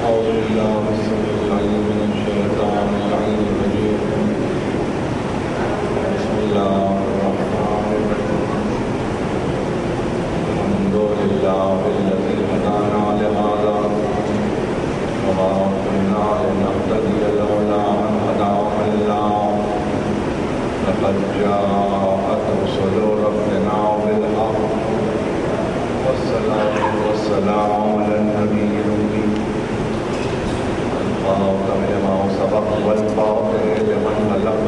أعوذ بالله السميع العليم من الشيطان اللعين الرجيم. بسم الله الرحمن الرحيم. الحمد لله الذي هدانا لهذا وما كنا لنهتدي لولا أن هدانا الله. لقد جاءت رسل ربنا بالحق والصلاة والسلام على النبي الأمي الخاتم لما سبق والفاتح لمن خلق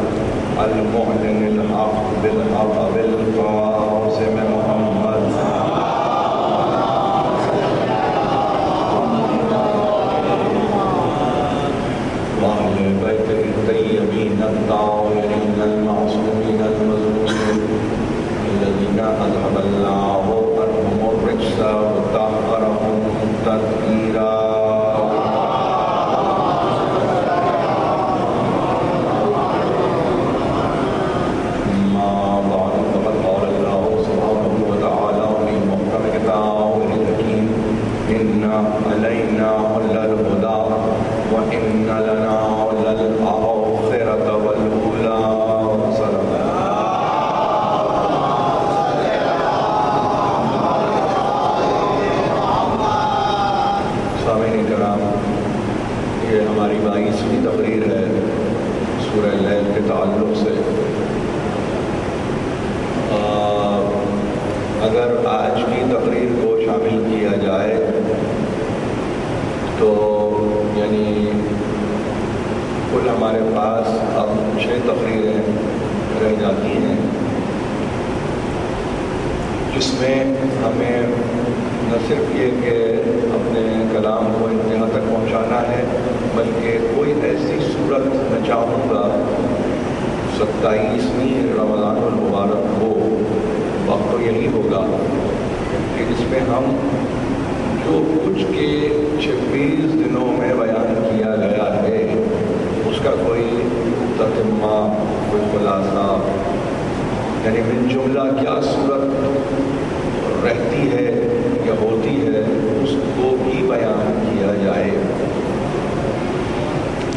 المعلن الحق بالحق بالقاسم محمد وأهل بيته الطيبين الطاهرين المعصومين المظلومين الذين أذهب الله عنهم الرجس وطهرهم تطهيرا. علينا للهدى وإن لنا للآخرة والأولى. سامعین کرام، یہ ہماری 22ویں تقریر ہے سورہ لیل کے تعلق سے. اگر آج کی تقریر کو شامل کیا جائے تو یعنی کل ہمارے پاس اب 6 تقریریں رہ جاتی ہیں، جس میں ہمیں نہ صرف یہ کہ اپنے کلام کو انتہا تک پہنچانا ہے، بلکہ کوئی ایسی صورت میں چاہوں گا 27ویں رمضان المبارک ہو، وقت تو یہی ہوگا کہ جس میں ہم جو کچھ کے 26 دنوں میں بیان کیا گیا ہے اس کا کوئی تتمہ، کوئی خلاصہ، یعنی من جملہ کیا صورت رہتی ہے یا ہوتی ہے اس کو بھی بیان کیا جائے.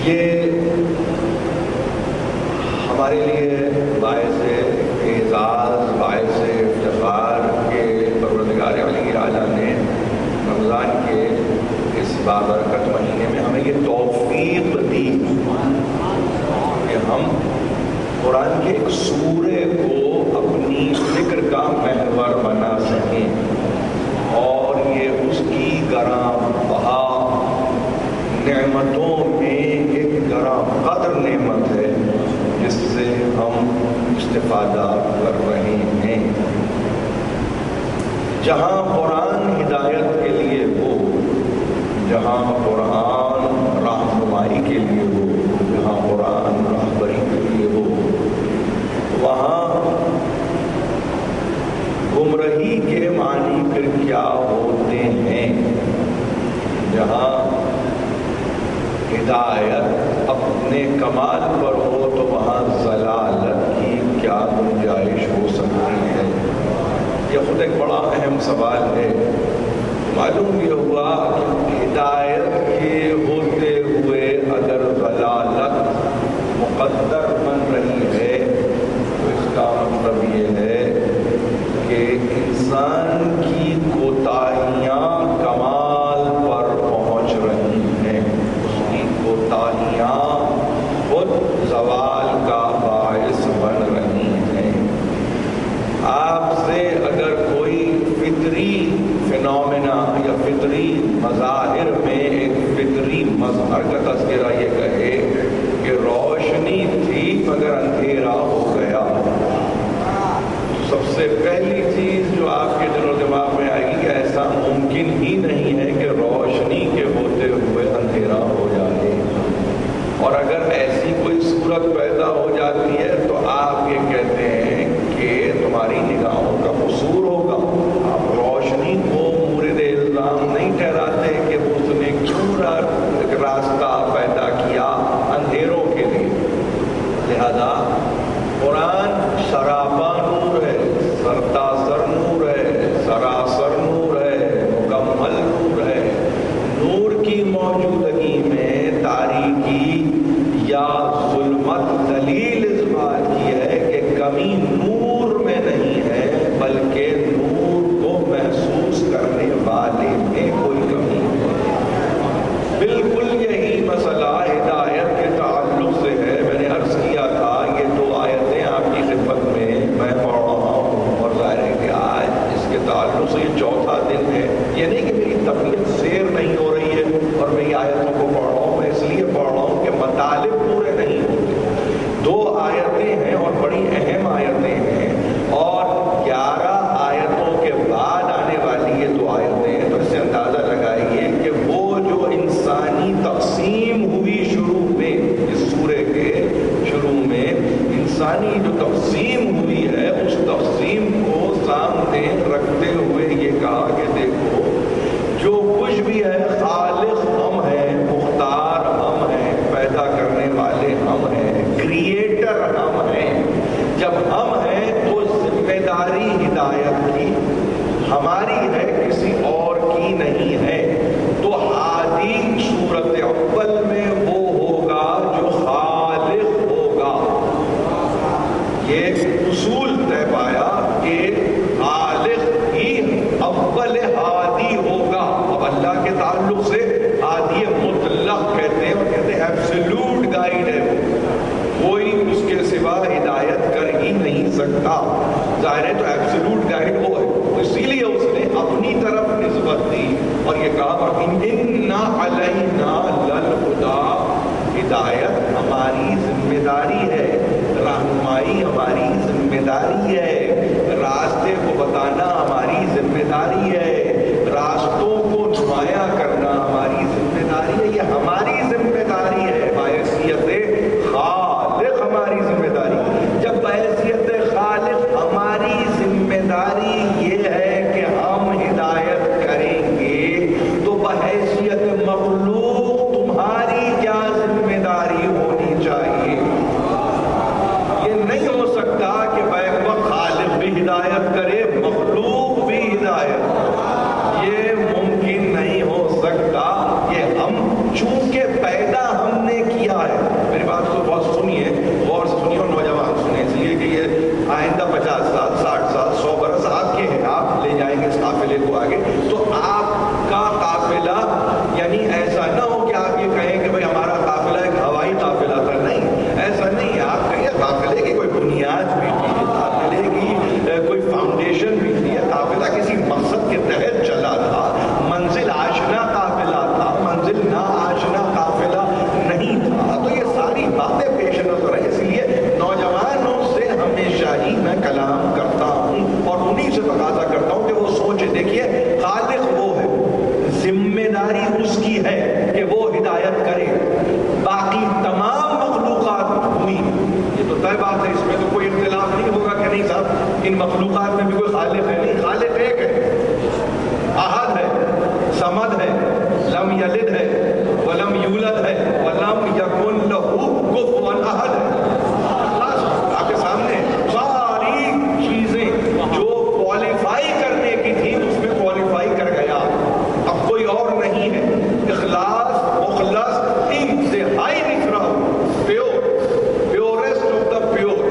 یہ ہمارے لیے باعث اعزاز، باعث افتخار کہ پروردگار علی اعلیٰ نے رمضان کے اس بابرکت مہینے میں ہمیں یہ توفیق دی کہ ہم قرآن کے ایک سورے کو اپنی فکر کا محور بنا سکیں، اور یہ اس کی گراں بہا نعمتوں میں ایک گراں قدر نعمت ہے جس سے ہم استفادہ کر رہے ہیں. جہاں قرآن ہدایت کے لیے ہو، جہاں قرآن رہنمائی کے لیے ہو، جہاں قرآن رہبری کے لیے ہو، وہاں گمراہی کے معنی پھر کیا ہوتے ہیں. جہاں ہدایت اپنے کمال پر ہو تو وہاں ضلالت کی کیا گنجائش ہو سکتی ہے. یہ خود ایک بڑا اہم سوال ہے. معلوم یہ ہوا کہ ہدایت کے ہوتے ہوئے اگر ضلالت مقدر بن رہی ہے تو اس کا مطلب یہ ہے کہ انسان کی کوتاہیاں کمال پر پہنچ رہی ہیں، اس کی کوتاہیاں خود زوال کا باعث بن رہی ہیں. آپ سے اگر کوئی فطری فینومینا یا فطری مظاہر میں ایک فطری مظہر کا تذکرہ یہ کہے کہ روشنی تھی مگر اندھیرا ہو گیا، سب سے پہلی چیز جو آپ کے دل و دماغ میں آئے گی کہ ایسا ممکن ہی نہیں ہے کہ روشنی کے ہوتے ہوئے اندھیرا ہو جائے. اور اگر ایسی کوئی صورت پیدا ہو جاتی ہے تو آپ یہ کہتے ہیں کہ تمہاری نگاہوں کا قصور ہوگا. آپ روشنی کو مورد الزام نہیں ٹھہراتے کہ اس نے کیوں راستہ پیدا کیا اندھیروں کے لیے. لہذا قرآن سراپا نور ہے، سرتاسر نور ہے، سراسر نور ہے، مکمل نور ہے. نور کی موجودگی بالکل یہی مسئلہ ہدایت کے تعلق سے ہے. میں نے عرض کیا تھا یہ دو آیتیں آپ کی خدمت میں پڑھ رہا ہوں، اور ظاہر ہے کہ آج اس کے تعلق سے یہ چوتھا دن ہے. یہ نہیں کہ میری طبیعت سیر نہیں ہو رہی ہے اور میں یہ آیتوں کو پڑھ رہا ہوں، میں اس لیے پڑھ رہا ہوں کہ مطالب پورے نہیں ہوتے. دو آیتیں ہیں اور بڑی اہم آیتیں ہیں، اور 11 آیتوں کے بعد آنے والی یہ دو آیتیں ہیں. تو اس سے اندازہ لگائیے کہ وہ جو انسانی تقسیم ہوئی شروع میں، اس سورے کے شروع میں انسانی جو تقسیم ہوئی ہے، اس تقسیم کو سامنے رکھتے ہوئے یہ کہا کہ دیکھو جو کچھ بھی ہے خالق ہم ہیں، مختار ہم ہیں، پیدا کرنے والے ہم ہیں، کریٹر ہم ہیں. جب ہم ہیں تو ذمہ داری ہدایت کی ہماری ہے، کسی اور کی نہیں ہے. تو ہادی صورت اول میں وہ ہوگا جو خالق ہوگا. یہ اصول طے پایا کہ خالق ہی اول ہادی ہوگا. اب اللہ کے تعلق سے ہادی مطلق کہتے ہیں، اور کہتے ہیں ایبسولوٹ گائیڈ ہے، کوئی اس کے سوا ہدایت کر ہی نہیں سکتا. ظاہر ہے تو ایبسولوٹ گائیڈ وہ ہے، اسی لیے اس نے اپنی طرف نسبت دی اور یہ کہا اِنَّ عَلَيْنَا لَلْهُدَىٰ. ہدایت ہماری ذمہ داری ہے، رہنمائی ہماری ذمہ داری ہے، راستے کو بتانا ہماری ذمہ داری ہے، راستوں کو نمایاں کرنا ہماری ذمہ داری ہے. یہ ہماری ذمہ داری ہے بحیثیت خالق، ہماری ذمہ داری. جب بحیثیت خالق ہماری ذمہ داری یہ ہے کہ ہم ہدایت کریں گے، تو بحیثیت مخلوق تمہاری کیا ذمہ داری ہونی چاہیے؟ یہ نہیں ہو سکتا کہ بیک وقت خالق بھی ہدایت کرے، مخلوق بھی ہدایت. یہ ممکن نہیں ہو سکتا. یہ ہم چونکہ پیدا ہم نے کیا ہے. میری بات کو بہت سنیے، غور سے سنیے، اور نوجوان سنیں، اس لیے کہ یہ آئندہ 50 سال 60 سال 100 برس آپ کے ہیں، آپ لے جائیں گے اس قافلے کو آگے. تو آپ کا قافلہ یعنی ایسا نہ ہو کہ آپ یہ کہیں کہ بھئی ہمارا قافلہ ایک ہوائی قافلہ تھا. نہیں، ایسا نہیں ہے. آپ کہیں قافلے کی کوئی بنیاد بھی تھی، قافلے کی کوئی فاؤنڈیشن بھی تھی، قافلہ کسی مقصد کے تحت چلا تھا، منزل آشنا قافلہ تھا، منزل نا آشنا قافلہ نہیں تھا. تو یہ ساری باتیں پیش نظر ہیں. اس لیے نوجوانوں سے ہمیشہ ہی میں کلام کرتا ہوں اور انہی سے تقاضا کرتا ہوں کہ وہ سوچے. دیکھیے خالق وہ ہے، ذمہ داری اس کی ہے کہ وہ ہدایت کرے. باقی تمام مخلوقات ہوئی، یہ تو طے بات ہے، اس میں تو کوئی اختلاف نہیں ہوگا کہ نہیں صاحب ان مخلوقات میں بھی کوئی خالق ہے. نہیں، خالق ایک ہے، احد ہے، صمد ہے، لم یلد ہے ولم یولد ہے ولم یکن لہ کفوا احد ہے. آپ کے سامنے ساری چیزیں جو کوالیفائی کرنے کی تھی اس میں کوالیفائی کر گیا. اب کوئی اور نہیں ہے. اخلاص، مخلص، انتہائی نکھرا، پیورسٹ آف دا پیور.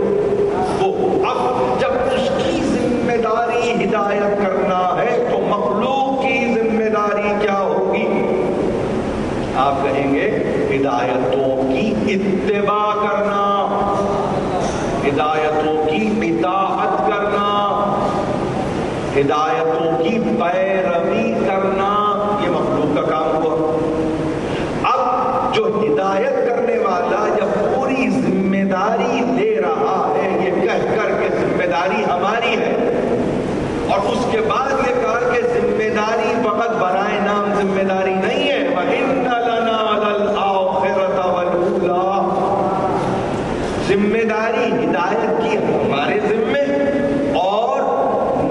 وہ اب جب اس کی ذمہ داری ہدایت کرنا ہے تو مخلوق کی ذمہ داری کیا ہوگی؟ آپ کہیں گے ہدایتوں کی اتباع کرنا، ہدایتوں کی اطاعت کرنا، ہدایتوں کی پیروی کرنا. یہ مخلوق کا کام ہوا. اب جو ہدایت کرنے والا جب پوری ذمہ داری لے رہا ہے یہ کہہ کر کہ ذمہ داری ہماری ہے، اور اس کے بعد یہ کہا کہ ذمہ داری فقط برائے نام ذمہ داری نہیں ہے، وَإِنَّ لَنَا لَلْآخِرَةَ وَالْأُولَىٰ. ذمہ داری ہدایت کی ہمارے ذمے اور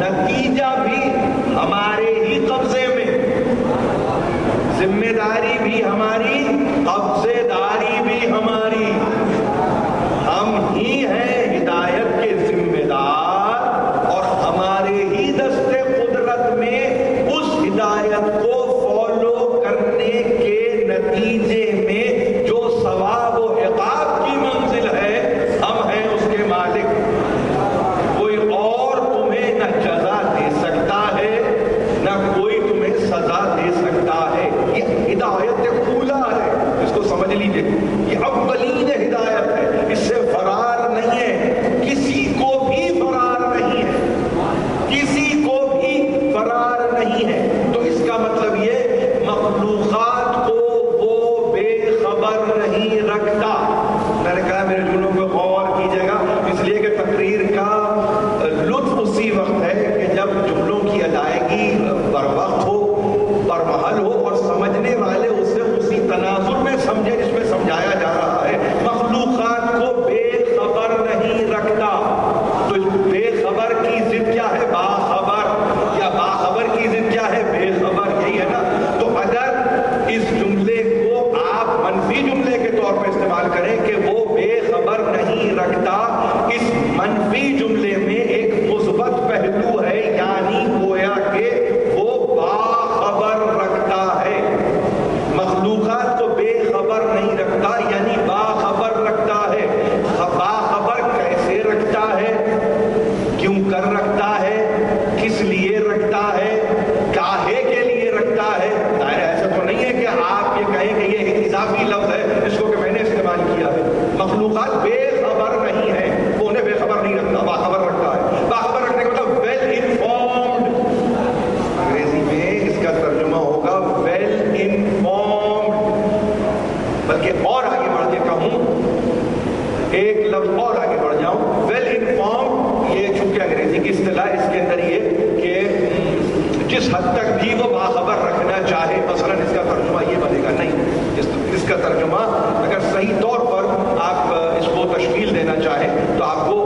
نتیجہ بھی ہمارے ہی قبضے میں. ذمہ داری بھی ہماری، قبضے داری بھی ہماری. ہم ہی ہیں ہدایت کے ذمہ دار، اور ہمارے ہی دستے قدرت میں اس ہدایت کو فالو کرنے کے نتیجے میں جو ثواب و عقاب کی منزل ہے ہم ہیں اس کے مالک. کوئی اور تمہیں نہ جزا دے سکتا ہے نہ کوئی تمہیں سزا دے سکتا ہے. یہ ہدایت اولا اللہ اس کے اندر یہ کہ جس حد تک بھی وہ باخبر رکھنا چاہے، مثلا اس کا ترجمہ یہ بنے گا نہیں، اس کا ترجمہ اگر صحیح طور پر آپ اس کو تشکیل دینا چاہیں تو آپ کو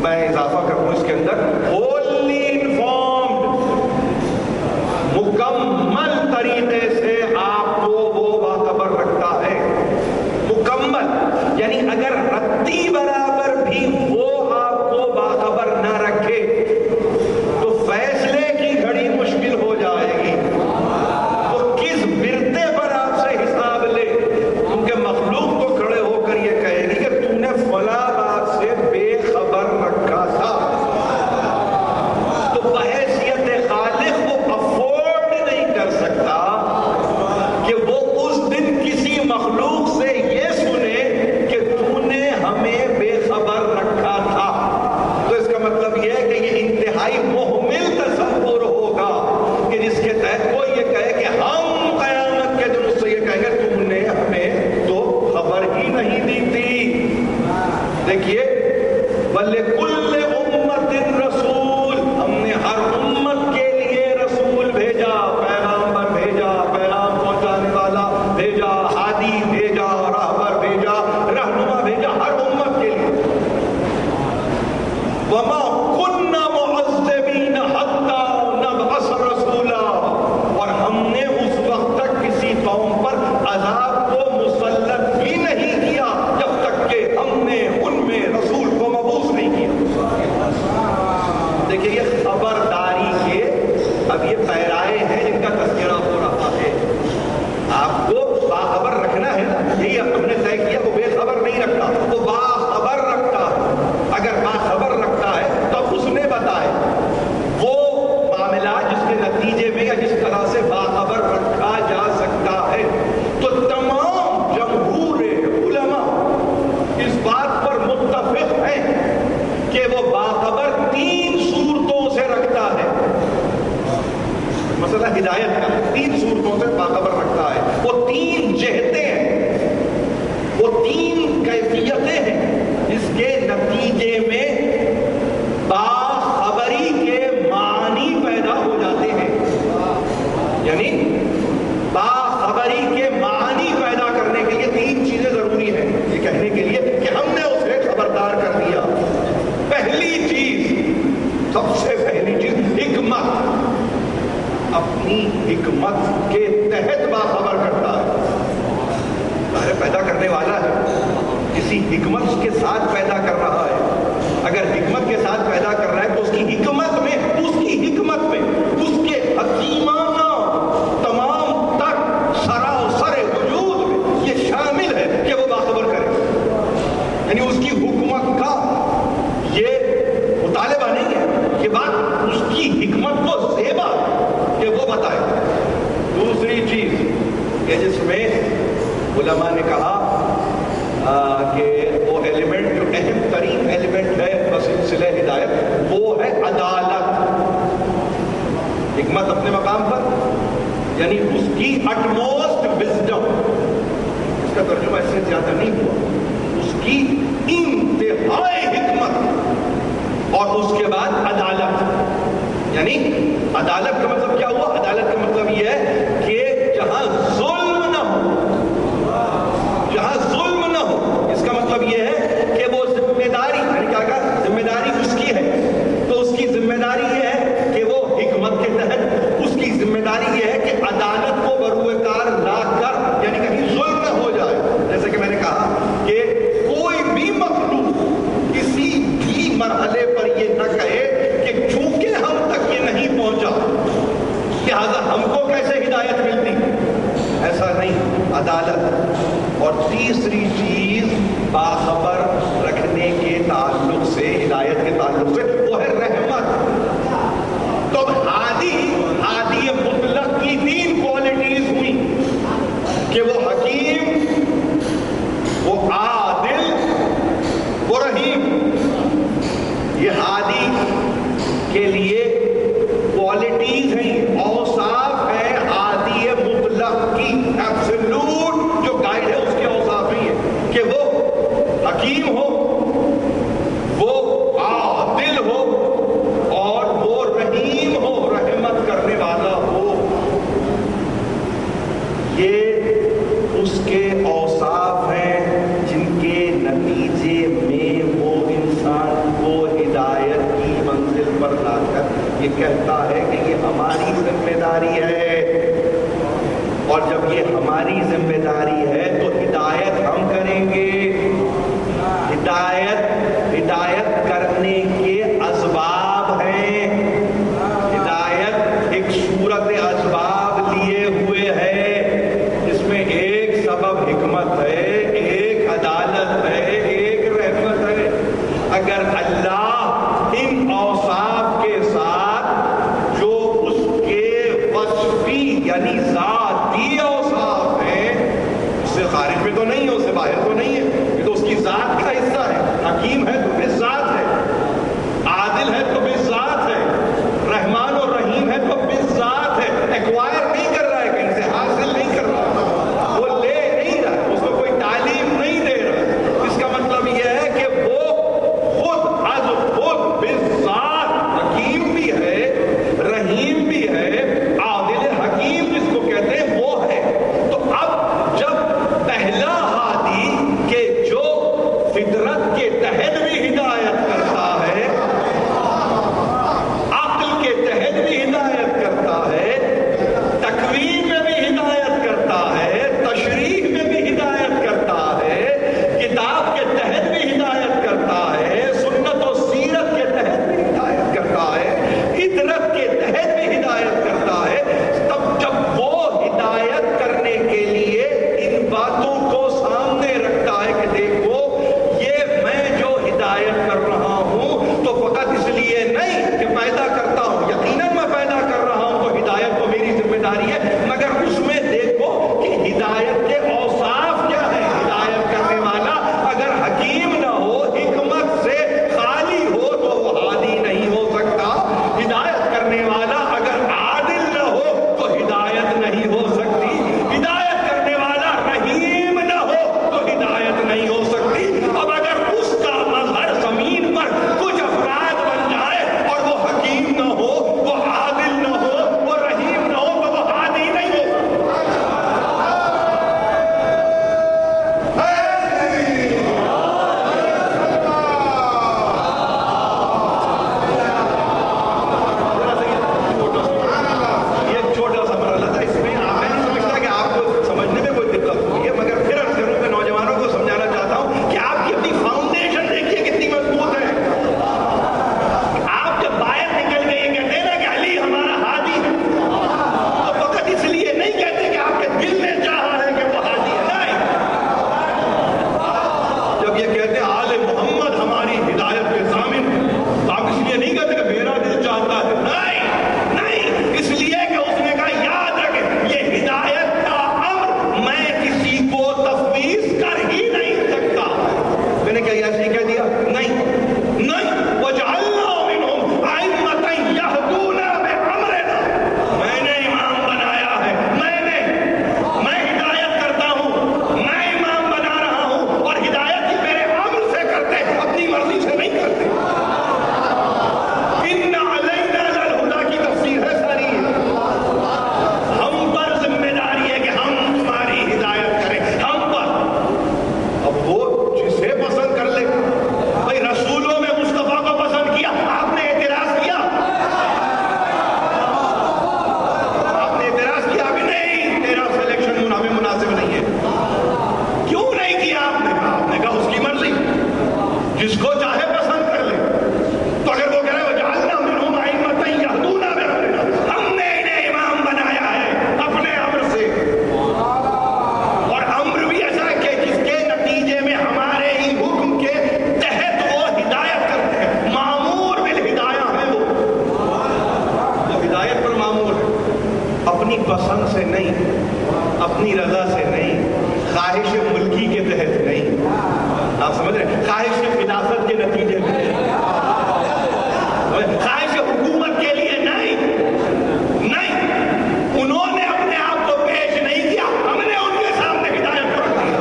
میں اضافہ کر دوں اس کے اندر wholly informed، مکمل طریقے سے آپ کو وہ باخبر رکھتا ہے، مکمل، یعنی اگر رتی برابر بھی وہ آپ کو باخبر نہ رکھے تو فیصلے کی گھڑی مشکل ہو جائے گی، وہ کس برتے پر آپ سے حساب لے، کیونکہ مخلوق تو کھڑے ہو کر یہ کہے گی کہ تو نے فلاں بات سے بے خبر رکھا تھا، تو بحیثیت خالق وہ افورڈ نہیں کر سکتا کہ وہ اس دن کسی مخلوق سے یہ سنے کہ تو نے ہمیں بے خبر رکھا تھا۔ تو اس کا مطلب یہ ہے کہ یہ انتہائی محمل تصور ہوگا کہ جس کے تحت کوئی یہ کہے کہ ہم قیامت کے دن اس سے یہ کہیں گے تم نے ہمیں تو خبر ہی نہیں دی تھی۔ دیکھیے وَلِكُلِّ أُمَّةٍ رَسُولٌ، ہم نے ہر امت کے لیے رسول بھیجا، پیغامبر بھیجا، پیغام پہنچانے والا بھیجا، ہادی بھیجا، راہبر بھیجا، رہنما بھیجا، ہر امت کے لیے۔ وَمَا كُنَّا مُعَذِّبِينَ حَتَّىٰ نَبْعَثَ رَسُولًا، اور ہم نے اس وقت تک کسی قوم پر عذاب کو مسلط بھی نہیں کیا جب تک کہ ہم نے ان میں رسول کو مبعوث نہیں کیا۔ دیکھیے یہ خبرداری کے اب یہ پیرائے ہیں جن کا تذکرہ ہو رہا ہے۔ آپ کو باخبر رکھنا ہے نا، یہی ہم نے طے کیا، وہ بے خبر نہیں رکھتا، وہ باخبر رکھتا ہے۔ اگر باخبر رکھتا ہے تو اس نے بتائے وہ معاملات جس کے نتیجے میں یا جس طرح سے باخبر رکھا جا سکتا ہے، تو تمام جمہور علماء اس بات پر متفق ہیں کہ وہ باخبر تین صورتوں سے رکھتا ہے۔ مسئلہ ہدایت کا تین صورتوں سے باخبر رکھتا ہے، وہ تین جہتیں ہیں، وہ تین کیفیتیں ہیں جس کے نتیجے میں باخبری کے معنی پیدا ہو جاتے ہیں۔ یعنی باخبری کے معنی پیدا کرنے کے لیے تین چیزیں ضروری ہیں یہ کہنے کے لیے کہ ہم نے اسے خبردار کر دیا۔ پہلی چیز، سب سے پہلی چیز حکمت، اپنی حکمت کے تحت باخبر کرتا ہے۔ ظاہر پیدا کرنے والا ہے، کسی حکمت کے ساتھ پیدا کر رہا ہے۔ اگر حکمت کے ساتھ پیدا کر رہا ہے تو اس کی حکمت میں، اس کی حکمت میں، اس کے حکیمانہ تمام تر سراسر وجود میں یہ شامل ہے کہ وہ باخبر کرے، یعنی اس کی حکمت کا یہ مطالبہ نہیں ہے، یہ بات اس کی حکمت کو زیبا کہ وہ بتائے۔ دوسری چیز کہ جس میں علماء نے کہا کہ وہ ایلیمنٹ جو اہم ترین ایلیمنٹ ہے بسلسلہ ہدایت، وہ ہے عدالت۔ حکمت اپنے مقام پر، یعنی اس کی اٹموسٹ وزڈم، اس کا ترجمہ اس سے زیادہ نہیں ہوا، اس کی انتہائی حکمت، اور اس کے بعد عدالت۔ یعنی عدالت کا مطلب کیا ہوا؟ عدالت کا مطلب یہ ہے کہ جہاں ظلم نہ ہو، جہاں ظلم نہ ہو، اس کا مطلب یہ ہے کہ وہ ذمہ داری، یعنی کیا کہا، ذمہ داری اس کی ہے، تو اس کی ذمہ داری یہ ہے کہ وہ حکمت کے تحت اس کی ذمہ داری یہ ہے کہ عدالت کو بروئے کار لا کر، یعنی کہیں ظلم نہ ہو جائے۔ جیسے کہ میں نے کہا کہ کوئی بھی مخلوق کسی بھی مرحلے پر یہ نہ کہے کہ چونکہ ہم تک یہ نہیں پہنچا لہذا ہم کو کیسے ہدایت ملتی، ایسا نہیں، عدالت۔ اور تیسری چیز باخبر رکھنے کے تعلق سے، ہدایت کے تعلق سے، وہ ہے رحمت۔ تو ہادی مطلق کی تین کوالٹیز ہوئی کہ وہ حکیم، وہ عادل، وہ رحیم۔ یہ ہادی کے لیے کوالٹیز ہیں، اوصاف ہیں ہادی مطلق کی، ایبسولوٹ جو گائیڈ ہے اس کے اوصاف نہیں ہے کہ وہ حکیم ہو، وہ عادل یہ اس کے اوصاف ہیں جن کے نتیجے میں وہ انسان کو ہدایت کی منزل پر لا کر یہ کہتا ہے کہ یہ ہماری ذمہ داری ہے، اور جب یہ ہماری ذمہ داری ہے تو ہدایت ہم کریں گے۔ ہدایت کرنے کے اسباب ہیں، ہدایت ایک صورت اسباب لیے ہوئے ہے، جس میں ایک سبب حکمت ہے، ایک عدالت ہے، ایک رحمت ہے۔ اگر اللہ ان اوصاف کے ساتھ جو اس کے وصفی یعنی ذاتی اوصاف ہیں، اس سے خارج میں تو نہیں ہے، اس سے باہر تو نہیں ہے، یہ تو اس کی ذات کا حصہ ہے۔ حکیم ہے تو بالذات ہے، عادل ہے تو بالذات ہے، رحمان اور رحیم ہے تو بالذات ہے۔ ایکوائر نہیں کر رہا ہے، کہیں سے حاصل نہیں کر رہا، وہ لے نہیں رہا، اس کو کوئی تعلیم نہیں دے رہا۔ اس کا مطلب یہ ہے کہ وہ خود از خود بالذات حکیم بھی ہے، رحیم بھی ہے، عادل حکیم جس کو کہتے ہیں وہ ہے۔ تو اب جب پہلا ہادی کہ جو فطرت کے تحت بھی ہدایت کرتا ہے، عقل کے تحت بھی ہدایت کرتا ہے، تکوین میں بھی ہدایت کرتا ہے، تشریح میں بھی ہدایت کرتا ہے، کتاب کے تحت بھی ہدایت کرتا ہے، سنت و سیرت کے تحت بھی ہدایت کرتا ہے، فطرت کے تحت بھی ہدایت کرتا ہے، تب جب وہ ہدایت کرنے کے لیے ان باتوں کو سامنے رکھتا ہے کہ دیکھو یہ میں جو ہدایت کر رہا ہوں تو فقط اس لیے نہیں کہ پیدا کرتا ہوں، یقیناً میں پیدا کر رہا ہوں تو ہدایت تو میری ذمہ داری ہے، مگر اس میں دیکھو کہ ہدایت کے اوصاف کیا ہیں۔ ہدایت کرنے والا اگر حکیم نہ ہو، حکمت سے خالی ہو تو وہ ہادی نہیں ہو سکتا۔ ہدایت کرنے والا اگر عادل نہ ہو تو ہدایت نہیں ہو سکتی۔ ہدایت کرنے والا رحیم نہ ہو تو ہدایت نہیں ہو سکتی۔ اب اگر اس کا مظہر زمین پر کچھ افراد بن جائے اور وہ حکیم نہ ہو، وہ عادل نہ ہو، وہ رحیم نہ ہو تو وہ ہادی نہیں ہو یہ ایک چھوٹا سا مرحلہ تھا، اس میں میں نہیں سمجھتا کہ آپ کو سمجھنے میں کوئی دقت ہوئی ہے، مگر پھر عرض کروں کہ نوجوانوں کو سمجھانا چاہتا ہوں کہ آپ کی اپنی فاؤنڈیشن دیکھیے کتنی مضبوط ہے۔ آپ جب باہر نکل کے یہ کہتے ہیں نا کہ علی ہمارا ہادی ہے، تو فقط اس لیے نہیں کہتے کہ آپ کے دل نے چاہا ہے کہ وہ ہادی ہے، نہیں۔ جب یہ کہتے ہیں آل محمد ہماری ہدایت کے ضامن ہے، تو آپ اس لیے نہیں کہتے کہ میرا دل چاہتا ہے، نہیں، اس لیے کہ اس نے کہا یاد رکھیں یہ ہدایت کا امر میں کسی کو تفویض کر ہی نہیں سکتا۔ میں نے کیا ایسے ہی کہہ دیا؟ نہیں وَجَعَلْنَا مِنْهُمْ أَئِمَّةً يَهْدُونَ بِأَمْرِنَا، میں نے امام بنایا ہے، میں ہدایت کرتا ہوں، میں امام بنا رہا ہوں، اور ہدایت کی میرے امر سے کرتے، اپنی مرضی سے نہیں کرتے۔ إِنَّ عَلَيْنَا لَلْهُدَىٰ کی تفسیر ہے ساری، ہم پر ذمہ داری ہے کہ ہم تمہاری ہدایت کریں، ہم پر۔ اب وہ جسے پسند کر لے، بھائی رسولوں میں مصطفیٰ کو پسند کیا، آپ نے اعتراض کیا؟ آپ نے اعتراض کیا کہ نہیں تیرا سلیکشن ہمیں مناسب نہیں ہے؟ کیوں نہیں کیا آپ نے؟ آپ نے کہا اس کی مرضی، جس کو چاہے پسند کر لے۔ تو اگر وہ کہہ رہے وَجَعَلْنَا مِنْهُمْ أَئِمَّةً يَهْدُونَ بِأَمْرِنَا، ہم نے انہیں امام بنایا ہے اپنے امر سے، اور امر بھی ایسا کہ جس کے نتیجے میں ہمارے ہی حکم کے تحت وہ ہدایت کرتے ہیں، معمور بالہدایہ ہے، وہ ہدایت پر معمور ہے، اپنی پسند سے نہیں، اپنی رضا سے نہیں، خواہش ملکی کے تحت نہیں، آپ سمجھ رہے ہیں، خواہش خلافت کے نتیجے میں نہیں، خواہش حکومت کے لیے نہیں، انہوں نے اپنے آپ کو پیش نہیں کیا، ہم نے ان کے سامنے ہدایت کر دیا،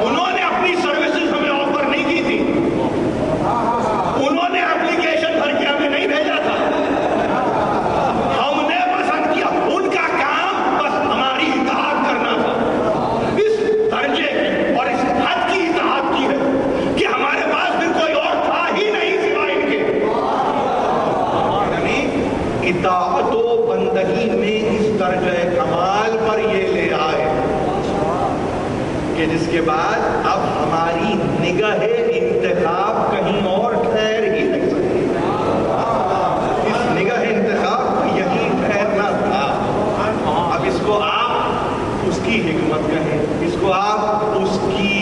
انہوں نے اپنی سروسز ہمیں آفر نہیں کی تھی، انہوں نے اپلیکیشن بھر کے ہمیں نہیں بھیجا تھا، ہم نے پسند کیا، ان کا کام بس ہماری کہ جس کے بعد اب ہماری نگاہ انتخاب کہیں اور ٹھہر ہی نہیں سکتی. اس نگاہ انتخاب کو یہیں ٹھہرنا تھا. اب اس کو آپ اس کی حکمت کہیں, اس کو آپ اس کی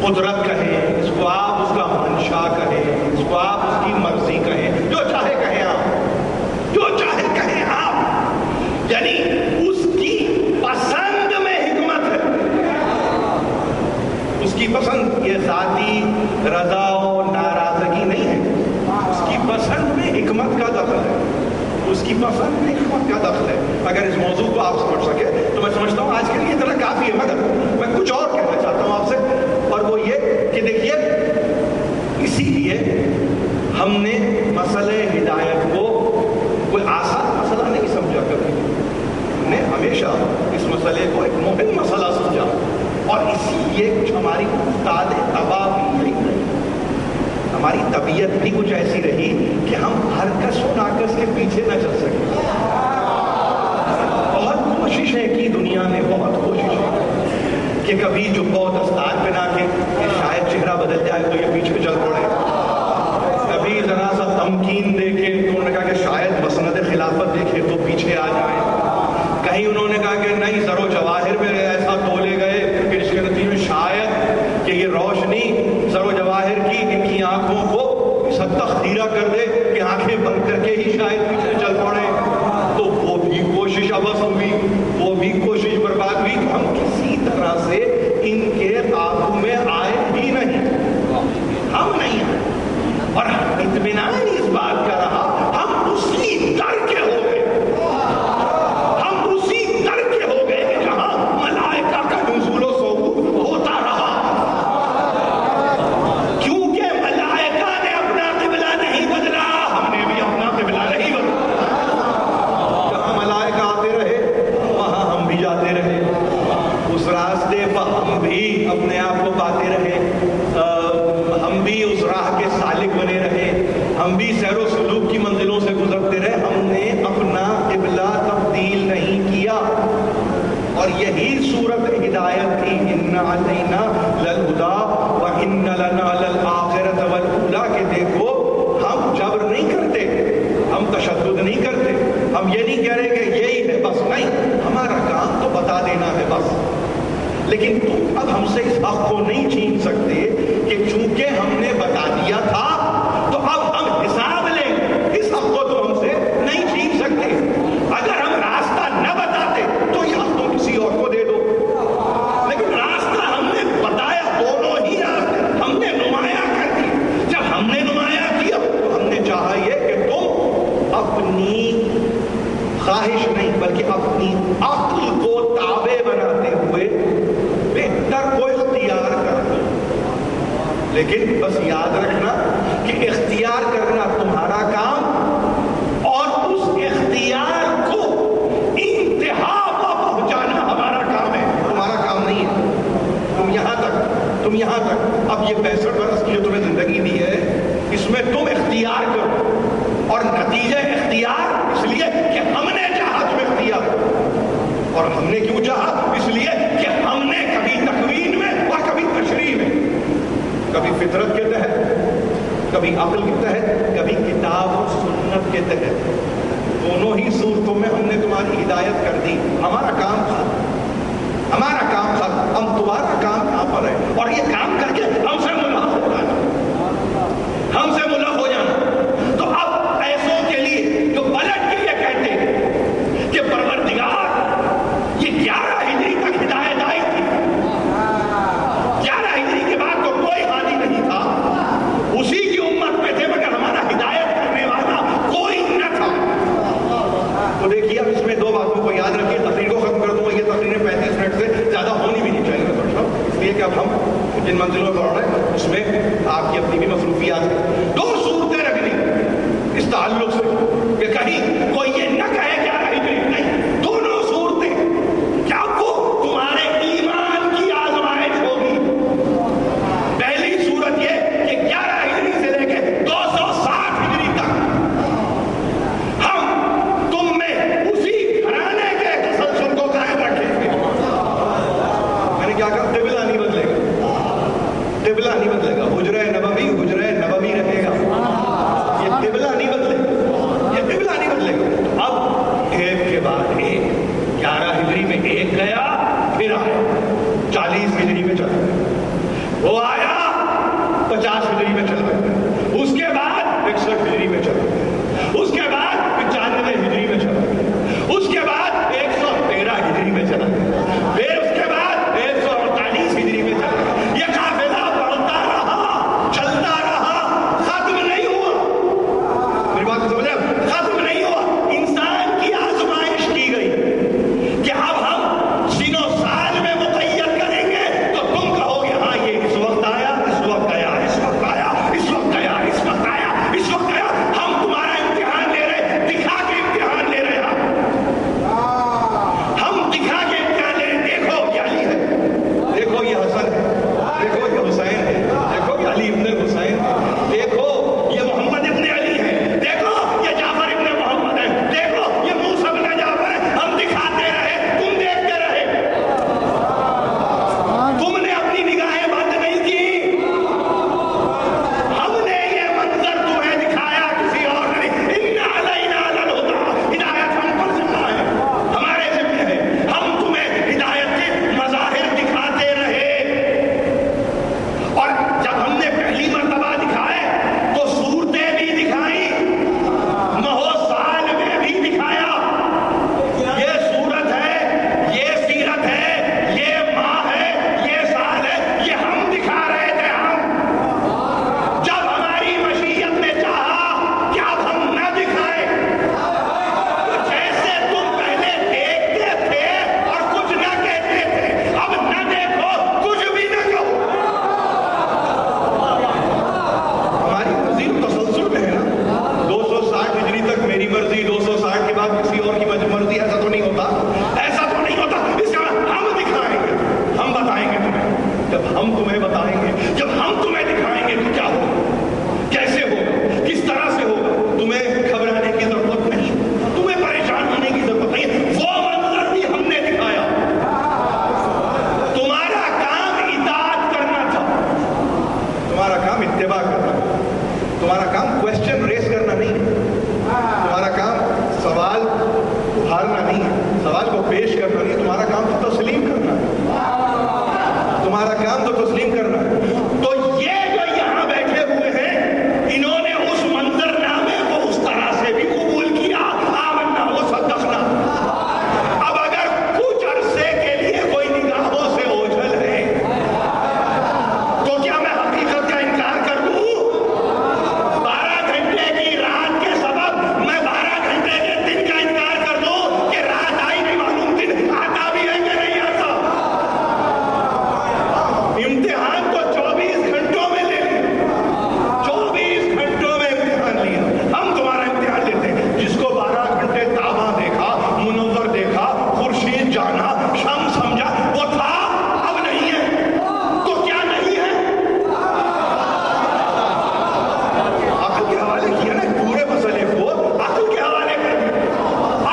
قدرت کہیں, اس کو آپ اس کا منشا کہیں, اس کو آپ اس کی مرضی کہیں, جو چاہے کہیں آپ, جو چاہے کہیں آپ. یعنی اس کی پسند میں حکمت ہے. اس کی پسند یہ ذاتی رضا و ناراضگی نہیں ہے. اس کی پسند میں حکمت کا دخل ہے. اس کی پسند میں حکمت کا دخل ہے. اگر اس موضوع کو آپ سمجھ سکے تو میں سمجھتا ہوں آج کے لیے اتنا کافی ہے. مگر میں کچھ اور کہنا چاہتا ہوں آپ سے, اور وہ یہ کہ دیکھیے, اسی لیے ہم نے مسئلہ ہدایت کو کوئی آسان مسئلہ نہیں سمجھا کبھی. ہم نے ہمیشہ اس مسئلے کو ایک مہم مسئلہ سمجھا, اور اسی لیے کچھ ہماری استاد تباہ بھی نہیں رہی. ہماری طبیعت بھی کچھ ایسی رہی کہ ہم ہر کس و ناکس کے پیچھے نہ چل سکیں. بہت کوشش ہے کی دنیا میں, بہت کوشش ہے کہ کبھی جبہ و دستار پہنا کے شاید چہرہ بدل جائے تو یہ پیچھے چل پڑے, کبھی ذرا سا تمکین دے کے تو انہوں نے کہا کہ شاید مسند خلافت دیکھے تو پیچھے آ جائیں. کہیں انہوں نے کہا کہ نہیں, زر و جواہر میں ایسا تولے گئے کہ اس کے نتیجے میں شاید کہ یہ روشنی زر و جواہر کی ان کی آنکھوں کو اس حد تک خیرہ کر دے کہ آنکھیں بند کر کے ہی شاید پیچھے چل پڑے. تو وہ بھی کوشش ابس ہوئی, وہ بھی کوشش برباد ہوئی. ہم کسی طرح سے ان کے قابو میں آئے ہی نہیں, ہم نہیں آئے. اور اطمینان اس بات کا رہا, ہم اسی در کے ہو گئے, ہم اسی در کے ہو گئے کہ جہاں ملائکہ کا نزول و صعود ہوتا رہا. کیونکہ ملائکہ نے اپنا قبلہ نہیں بدلا, ہم نے بھی اپنا قبلہ نہیں بدلا. جہاں ملائکہ آتے رہے وہاں ہم بھی جاتے رہے, اس راستے پر ہم بھی اپنے آپ کو پاتے رہے, ہم بھی اس راہ کے سالک بنے رہے, ہم بھی سیر و سلوک کی منزلوں سے گزرتے رہے. ہم نے اپنا قبلہ تبدیل نہیں کیا, اور یہی صورت ہدایت تھی. ان علینا للہدی وان لنا للآخرۃ والأولی, کہ دیکھو ہم جبر نہیں کرتے, ہم تشدد نہیں کرتے, ہم یہ نہیں کہہ رہے کہ یہی ہے بس, نہیں, ہمارا کام تو بتا دینا ہے بس. لیکن تم اب ہم سے اس حق کو نہیں چھین سکتے کہ چونکہ ہم نے بتا دیا تھا تو اب ہم حساب لیں. اس حق کو تو ہم سے نہیں چھین سکتے. اگر ہم راستہ نہ بتاتے تو یہ حق تم کسی اور کو دے دو, لیکن راستہ ہم نے بتایا, دونوں ہی راستے ہم نے نمایاں کر دی. جب ہم نے نمایاں کیا تو ہم نے چاہا یہ کہ تم اپنی خواہش نہیں بلکہ اپنی عقل کو تابع بناتے ہوئے بہتر کو اختیار کر دو. لیکن بس یاد رکھنا کہ اختیار کرنا تمہارا کام, اور اس اختیار کو انتہا پر پہنچانا ہمارا کام ہے, تمہارا کام نہیں ہے. تم یہاں تک اب یہ 65 برس کی جو تمہیں زندگی دی ہے اس میں تم اختیار کرو, اور نتیجہ اختیار اس لیے کہ ہم نے چاہا تم اختیار کرو. اور ہم نے کیوں چاہا؟ اس لیے کہ ہم نے کبھی تکوین میں اور کبھی تشریح میں, کبھی فطرت کے تحت, کبھی عقل کے تحت, کبھی کتاب و سنت کے تحت, دونوں ہی صورتوں میں ہم نے تمہاری ہدایت کر دی. ہمارا کام تھا, ہمارا کام تھا. ہم تمہارا کام یہاں پر ہے, اور یہ کام کر کے ہم سے ملحق ہو جانا, ہم سے ملحق ہو جانا. تو اب ایسوں کے لیے جو پلٹ کے یہ کہتے ہیں کہ پروردگار یہ 11 ہجری تک ہدایت آئی تھی, 11 ہجری کے بعد تو کوئی حالی نہیں تھا, اسی کی امت میں تھے, مگر ہمارا ہدایت کرنے والا کوئی نہ تھا. تو دیکھیے اب اس میں دو باتوں کو یاد رکھیے, تقریر کو ختم کر دوں. یہ تقریر 35 منٹ سے زیادہ ہونی بھی نہیں چاہیے اس لیے کہ اب ہم جن منزلوں پر رہے ہیں اس میں آپ کی اپنی بھی مصروفیات ہیں. 2 صورتیں رکھنی اس تعلق سے کہ کہیں کوئی یہ نہ کہے کہ نہیں, دونوں صورتیں کیا وہ تمہارے ایمان کی آزمائش ہوگی. پہلی صورت یہ کہ 11 ہجری سے لے کے 260 ہجری تک ہم تم میں اسی گھرانے کے تسلسل کو قائم رکھیں گے. ہجری میں ایک گیا پھر آیا 40 ہجری میں چلا گیا، وہ آیا 50 ہجری میں چلا گیا، اس کے بعد 61 ہجری میں چلا گیا، اس کے بعد 95 ہجری میں چلا گیا، اس کے بعد 113 ہجری میں چلا گیا، پھر اس کے بعد 148 ہجری میں چلا گیا۔ یہ قافلہ بڑھتا رہا، چلتا رہا، ختم نہیں ہوا۔ میری بات کو سمجھے؟ ختم نہیں ہوا۔ انسان کی آزمائش کی گئی کہ اب ہم سینوں سال میں مقید کریں گے تو تم کہو گے ہاں یہ اس وقت آیا، اس وقت گیا، اس وقت آیا، اس وقت گیا، اس وقت آیا، اس وقت گیا۔ ہم تمہارا امتحان لے رہے، دکھا کے امتحان لے رہے ہیں، ہم دکھا کے امتحان لے رہے ہیں۔ دیکھو یہ علی ہے، دیکھو یہ حسن ہے، دیکھو یہ حسین ہے، دیکھو یہ علی ابن حسین ہے، دیکھو یہ محمد ابن علی ہے، دیکھو یہ جعفر ابن محمد ہے، دیکھو یہ موسیٰ ابن جعفر ہے۔ ہم دکھاتے رہے، تم دیکھتے رہے، تم نے اپنی نگاہیں بند نہیں کی، ہم نے یہ منظر تمہیں دکھایا، کسی اور نے نہیں۔ اِنَّ عَلَيْنَا لَلْهُدَىٰ، ہدایت ہم پر ذمہ ہے، ہمارے ذمہ ہے، ہم تمہیں ہدایت کے مظاہر دکھاتے رہے۔ اور جب ہم نے پہلی مرتبہ دکھائے تو صورتیں بھی دکھائیں، مہو سال میں بھی دکھایا، یہ صورت ہے، یہ سیرت ہے، یہ ماہ ہے، یہ سال ہے، یہ ہم دکھا رہے تھے۔ ہم جب ہماری مشیت نے چاہا کہ اب ہم نہ دکھائیں، تو جیسے تم پہلے دیکھتے تھے اور کچھ نہ کہتے تھے، اب نہ دیکھو، کچھ بھی نہ کہو۔ ہماری مرضی تسلسل میں ہے نا، 260 ہجری تک میری مرضی، 260 کے بعد کسی اور کی مرضی، ایسا تو نہیں ہوتا، ایسا تو نہیں ہوتا۔ اس کا ہم دکھائیں گے، ہم بتائیں گے تمہیں، جب ہم تمہیں بتائیں گے، جب ہم تمہیں دکھائیں گے تو کیا ہوگا، کیسے ہوگا، کس طرح سے ہوگا، تمہیں گھبرانے کی ضرورت نہیں، تمہیں پریشان ہونے کی ضرورت نہیں۔ وہ منظر بھی ہم نے دکھایا، تمہارا کام اطاعت کرنا تھا، تمہارا کام اتباع کرنا، تمہارا کام کوشچن ریز کرنا نہیں ہے، تمہارا کام سوال اٹھانا نہیں ہے، سوال کو پیش کرنا نہیں ہے، تمہارا کام تو تسلیم کرنا ہے، تمہارا کام تو تسلیم کرنا ہے۔ تو یہ جو یہاں بیٹھے ہوئے ہیں، انہوں نے اس منظر نامے کو اس طرح سے بھی قبول کیا، آمنا وصدقنا۔ اب اگر کچھ عرصے کے لیے کوئی نگاہوں سے اوجھل ہے تو کیا میں حقیقت کا انکار کر دوں؟ 12 گھنٹے کی رات کے سبب میں 12 گھنٹے کے دن کا انکار کر دوں کہ رات آئی نہیں معلوم، دن آتا بھی ہے کہ نہیں آتا؟ امتحان تو 24 گھنٹوں میں لے لیا، 24 گھنٹوں میں امتحان لیا۔ ہم تمہارا امتحان لیتے ہیں، جس کو 12 گھنٹے تاباں دیکھا، منور دیکھا، خورشید جانا، شمس سمجھا، وہ تھا، اب نہیں ہے، تو کیا نہیں ہے؟ عقل کے حوالے کیا نا، پورے مسئلے کو عقل کے حوالے کر دیا،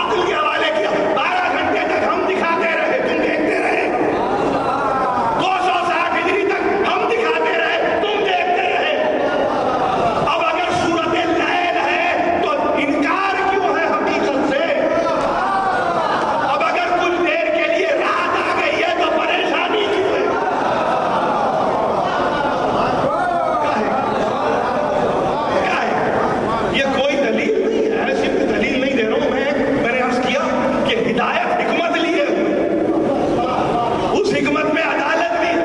عقل کے حوالے کیا۔ 12 گھنٹے تک ہم دکھاتے رہے، تم دیکھتے رہے، 260 ہجری تک ہم دکھاتے رہے، تم دیکھتے رہے۔ اب اگر صورت لیل ہے تو انکار کیوں ہے حقیقت سے؟ اب اگر کچھ دیر کے لیے رات آ گئی ہے تو پریشانی کیوں ہے؟ کیا ہے؟ یہ کوئی دلیل نہیں ہے، ایسی کوئی دلیل نہیں دے رہا ہوں میں نے عرض کیا کہ ہدایت حکمت لیے ہوئے، اس حکمت میں عدالت بھی ہے،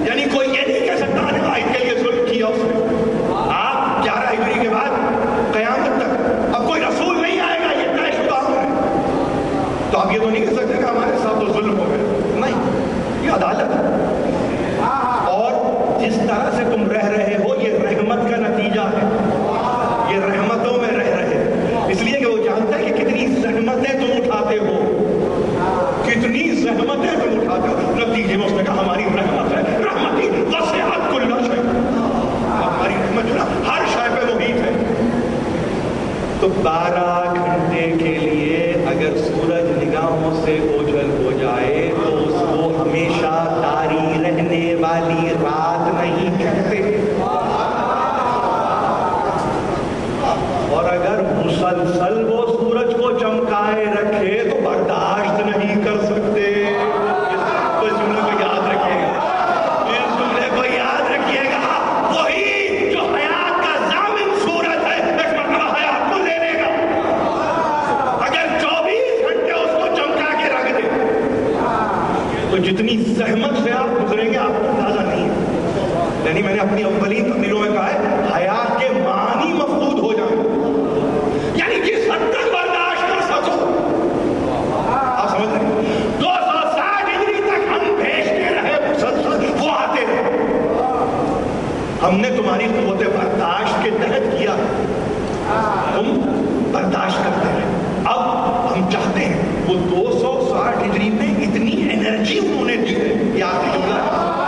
یعنی کوئی یہ نہیں کہہ سکتا عائد کے لیے ظلم کیا اس نے۔ آپ 11 ہجری کے بعد قیامت تک اب کوئی رسول نہیں آئے گا، یہ طے شدہ ہے، تو آپ یہ تو نہیں کہہ سکتے کہ ہمارے ساتھ تو ظلم ہو گیا، نہیں، یہ عدالت ہے۔ اور جس طرح سے تم رہ رہے ہو یہ رحمت کا نتیجہ ہے، یہ رحمتوں میں رہ رہے، اس لیے کہ وہ جانتا ہے کہ کتنی زحمتیں تم اٹھاتے ہو، کتنی زحمتیں تم اٹھاتے ہو، نتیجے میں اس نے کہا ہماری رحمت ہے، رحمتی وسعت کل شیء، ہماری رحمت جو نا ہر شے پہ محیط ہے۔ تو 12 گھنٹے کے لیے اگر سورج نگاہوں سے اوجھل ہو جائے تو اس کو ہمیشہ طاری رہنے والی رات نہیں کہتے، اور اگر مسلسل وہ سورج کو چمکائے رکھے تو برداشت نہیں کر سکتے۔ تو جتنی زحمت سے آپ گزریں گے آپ کو اندازہ نہیں ہے. یعنی میں نے اپنی اولین تقریروں میں کہا ہے حیات کے معنی مفقود ہو جائیں. یعنی جس حد تک برداشت کر سکو. آپ سمجھ رہے ہیں 260 ڈگری تک ہم بھیجتے رہے مسلسل, وہ آتے رہے. ہم نے تمہاری قوت برداشت کے تحت کیا, تم برداشت کرتے رہے. اب ہم چاہتے ہیں وہ 260 ڈگری میں اتنی انرجی انہوں نے دی ہے, یہ آخری جملہ ہے.